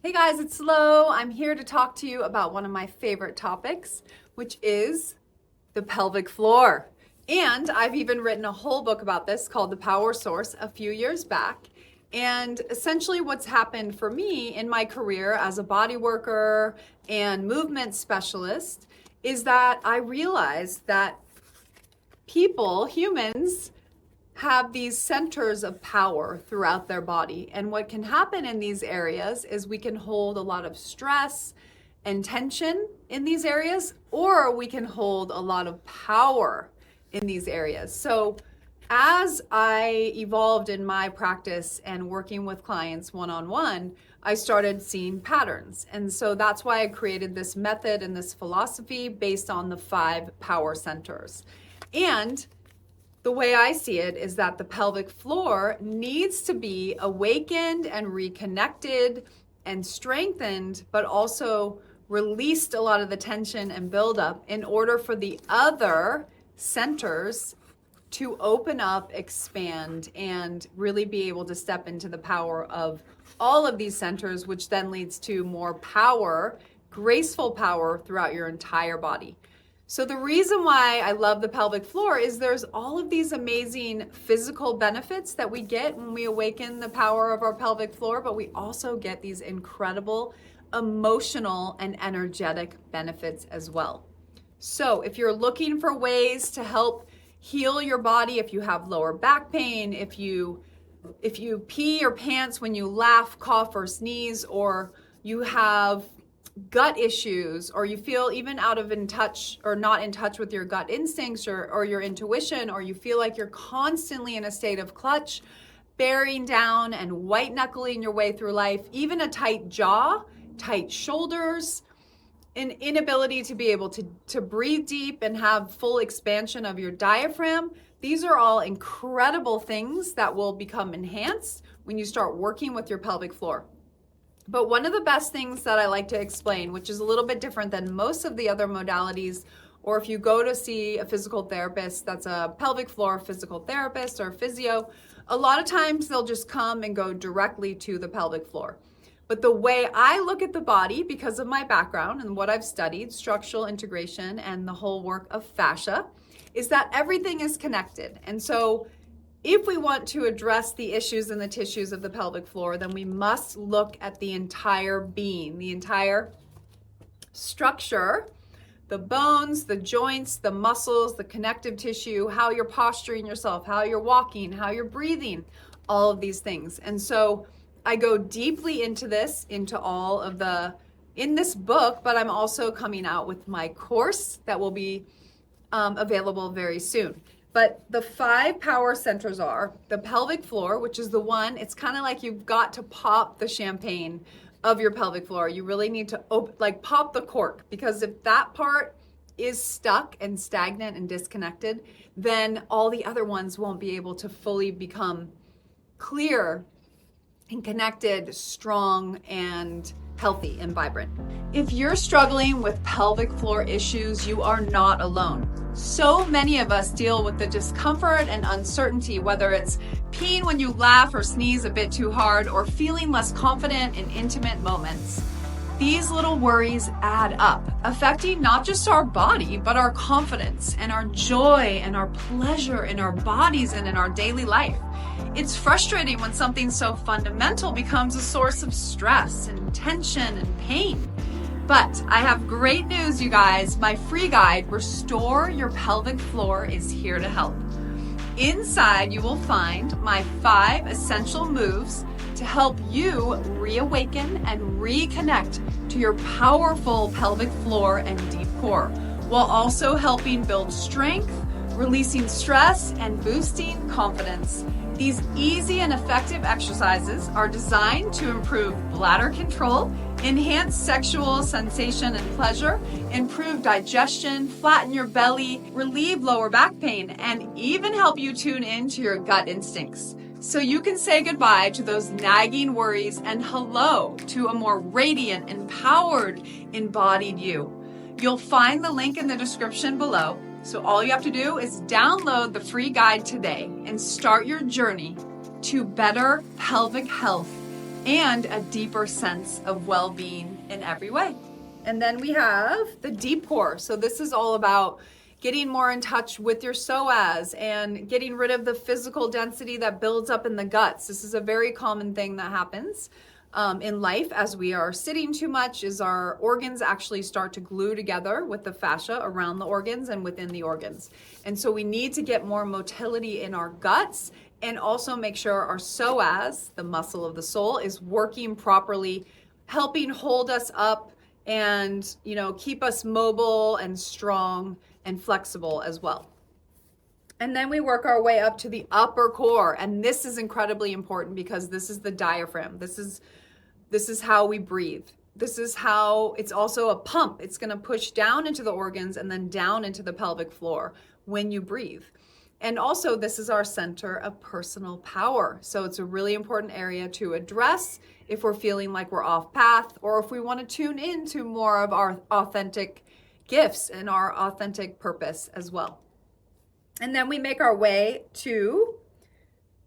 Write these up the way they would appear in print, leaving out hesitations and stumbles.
Hey guys, it's Lo. I'm here to talk to you about one of my favorite topics, which is the pelvic floor. And I've even written a whole book about this called The Power Source a few years back. And essentially what's happened for me in my career as a body worker and movement specialist is that I realized that humans, have these centers of power throughout their body. And what can happen in these areas is we can hold a lot of stress and tension in these areas, or we can hold a lot of power in these areas. So as I evolved in my practice and working with clients one-on-one, I started seeing patterns. And so that's why I created this method and this philosophy based on the 5 power centers. And the way I see it is that the pelvic floor needs to be awakened and reconnected and strengthened, but also released a lot of the tension and buildup in order for the other centers to open up, expand, and really be able to step into the power of all of these centers, which then leads to more power, graceful power throughout your entire body. So the reason why I love the pelvic floor is there's all of these amazing physical benefits that we get when we awaken the power of our pelvic floor, but we also get these incredible emotional and energetic benefits as well. So if you're looking for ways to help heal your body, if you have lower back pain, if you pee your pants when you laugh, cough, or sneeze, or you have gut issues, or you feel even not in touch with your gut instincts or your intuition, or you feel like you're constantly in a state of clutch, bearing down and white knuckling your way through life, even a tight jaw, tight shoulders, an inability to be able to breathe deep and have full expansion of your diaphragm. These are all incredible things that will become enhanced when you start working with your pelvic floor. But one of the best things that I like to explain, which is a little bit different than most of the other modalities, or if you go to see a physical therapist that's a pelvic floor physical therapist or physio, a lot of times they'll just come and go directly to the pelvic floor. But the way I look at the body, because of my background and what I've studied, structural integration and the whole work of fascia, is that everything is connected. And so if we want to address the issues in the tissues of the pelvic floor, then we must look at the entire being, the entire structure, the bones, the joints, the muscles, the connective tissue, how you're posturing yourself, how you're walking, how you're breathing, all of these things. And so I go deeply into this, in this book, but I'm also coming out with my course that will be available very soon. But the 5 power centers are the pelvic floor, which is the one, it's kind of like you've got to pop the champagne of your pelvic floor. You really need to pop the cork, because if that part is stuck and stagnant and disconnected, then all the other ones won't be able to fully become clear and connected, strong, and healthy and vibrant. If you're struggling with pelvic floor issues, you are not alone. So many of us deal with the discomfort and uncertainty, whether it's peeing when you laugh or sneeze a bit too hard, or feeling less confident in intimate moments. These little worries add up, affecting not just our body, but our confidence and our joy and our pleasure in our bodies and in our daily life. It's frustrating when something so fundamental becomes a source of stress and tension and pain. But I have great news, you guys. My free guide, Restore Your Pelvic Floor, is here to help. Inside, you will find my 5 essential moves to help you reawaken and reconnect to your powerful pelvic floor and deep core, while also helping build strength, releasing stress, and boosting confidence. These easy and effective exercises are designed to improve bladder control, enhance sexual sensation and pleasure, improve digestion, flatten your belly, relieve lower back pain, and even help you tune into your gut instincts, so you can say goodbye to those nagging worries and hello to a more radiant, empowered, embodied you. You'll find the link in the description below. So all you have to do is download the free guide today and start your journey to better pelvic health and a deeper sense of well-being in every way. And then we have the deep core. So this is all about getting more in touch with your psoas and getting rid of the physical density that builds up in the guts. This is a very common thing that happens in life as we are sitting too much, is our organs actually start to glue together with the fascia around the organs and within the organs. And so we need to get more motility in our guts and also make sure our psoas, the muscle of the soul, is working properly, helping hold us up and, you know, keep us mobile and strong and flexible as well. And then we work our way up to the upper core. And this is incredibly important because this is the diaphragm. This is how we breathe. This is how it's also a pump. It's going to push down into the organs and then down into the pelvic floor when you breathe. And also, this is our center of personal power. So it's a really important area to address if we're feeling like we're off path, or if we want to tune into more of our authentic gifts and our authentic purpose as well. And then we make our way to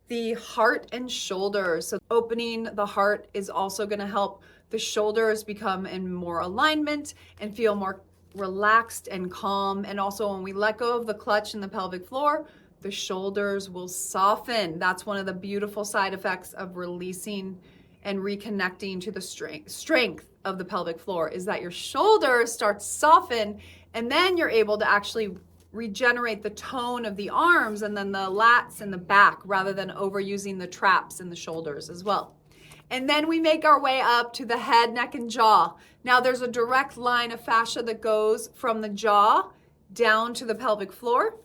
the heart and shoulders. So opening the heart is also going to help the shoulders become in more alignment and feel more relaxed and calm. And also when we let go of the clutch in the pelvic floor, the shoulders will soften. That's one of the beautiful side effects of releasing and reconnecting to the strength of the pelvic floor, is that your shoulders start to soften, and then you're able to actually regenerate the tone of the arms and then the lats and the back, rather than overusing the traps in the shoulders as well. And then we make our way up to the head, neck, and jaw. Now there's a direct line of fascia that goes from the jaw down to the pelvic floor.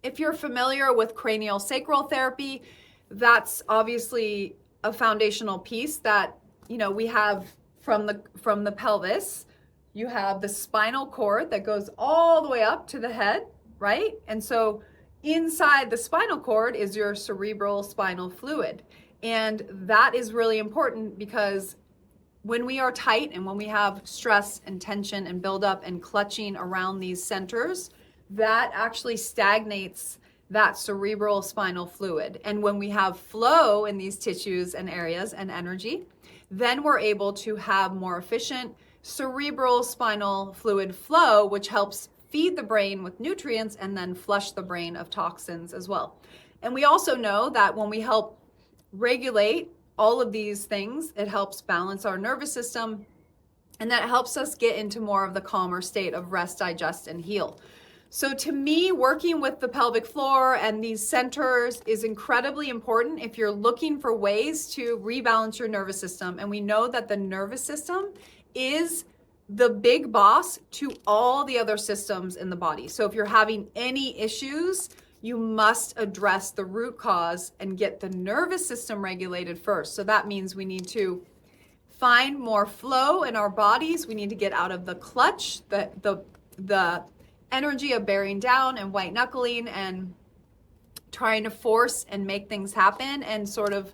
If you're familiar with cranial sacral therapy, that's obviously a foundational piece that, you know, we have from the pelvis. You have the spinal cord that goes all the way up to the head, right? And so inside the spinal cord is your cerebral spinal fluid. And that is really important because when we are tight and when we have stress and tension and buildup and clutching around these centers, that actually stagnates that cerebral spinal fluid. And when we have flow in these tissues and areas and energy, then we're able to have more efficient cerebral spinal fluid flow, which helps feed the brain with nutrients and then flush the brain of toxins as well. And we also know that when we help regulate all of these things, it helps balance our nervous system, and that helps us get into more of the calmer state of rest, digest, and heal. So to me, working with the pelvic floor and these centers is incredibly important if you're looking for ways to rebalance your nervous system. And we know that the nervous system is the big boss to all the other systems in the body. So if you're having any issues, you must address the root cause and get the nervous system regulated first. So that means we need to find more flow in our bodies. We need to get out of the clutch, the energy of bearing down and white knuckling and trying to force and make things happen, and sort of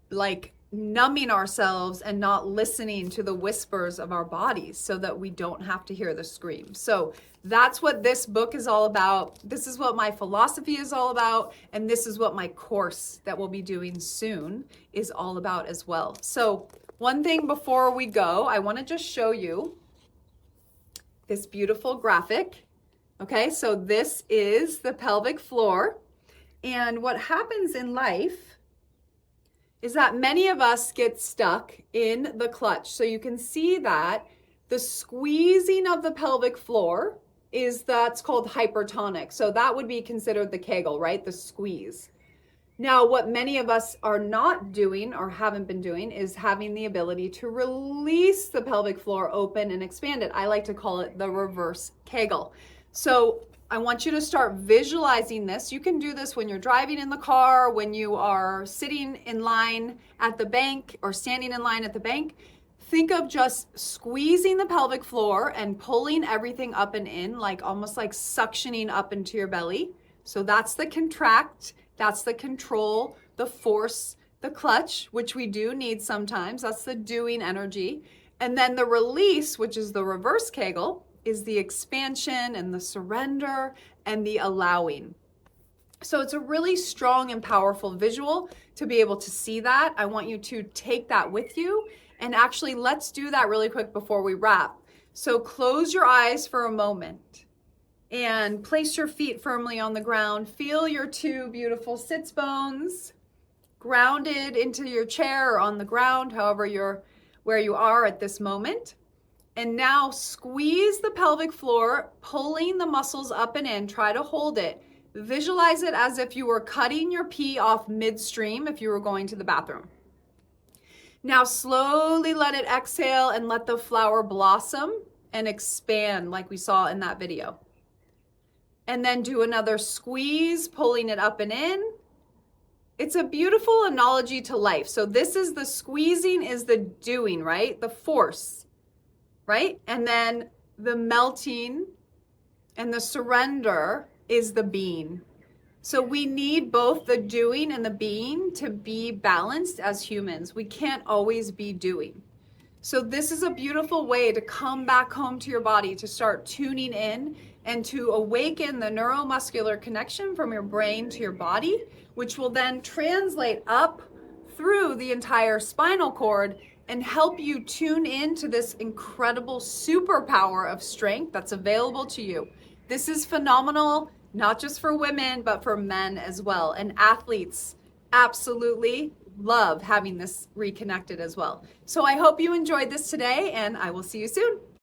like numbing ourselves and not listening to the whispers of our bodies so that we don't have to hear the screams. So that's what this book is all about. This is what my philosophy is all about. And this is what my course that we'll be doing soon is all about as well. So one thing before we go, I want to just show you this beautiful graphic. Okay, so this is the pelvic floor. And what happens in life is that many of us get stuck in the clutch. So you can see that the squeezing of the pelvic floor that's called hypertonic. So that would be considered the Kegel, right? The squeeze. Now, what many of us are not doing or haven't been doing is having the ability to release the pelvic floor open and expand it. I like to call it the reverse Kegel. So I want you to start visualizing this. You can do this when you're driving in the car, when you are sitting in line at the bank or standing in line at the bank. Think of just squeezing the pelvic floor and pulling everything up and in, like almost like suctioning up into your belly. So that's the contract, that's the control, the force, the clutch, which we do need sometimes. That's the doing energy. And then the release, which is the reverse Kegel, is the expansion and the surrender and the allowing. So it's a really strong and powerful visual to be able to see that. I want you to take that with you, and actually let's do that really quick before we wrap. So close your eyes for a moment and place your feet firmly on the ground. Feel your two beautiful sits bones grounded into your chair or on the ground, where you are at this moment. And now squeeze the pelvic floor, pulling the muscles up and in. Try to hold it. Visualize it as if you were cutting your pee off midstream if you were going to the bathroom. Now slowly let it exhale and let the flower blossom and expand like we saw in that video. And then do another squeeze, pulling it up and in. It's a beautiful analogy to life. So this is the squeezing is the doing, right? The force, right? And then the melting and the surrender is the being. So we need both the doing and the being to be balanced as humans. We can't always be doing. So this is a beautiful way to come back home to your body, to start tuning in and to awaken the neuromuscular connection from your brain to your body, which will then translate up through the entire spinal cord and help you tune into this incredible superpower of strength that's available to you. This is phenomenal, not just for women, but for men as well. And athletes absolutely love having this reconnected as well. So I hope you enjoyed this today, and I will see you soon.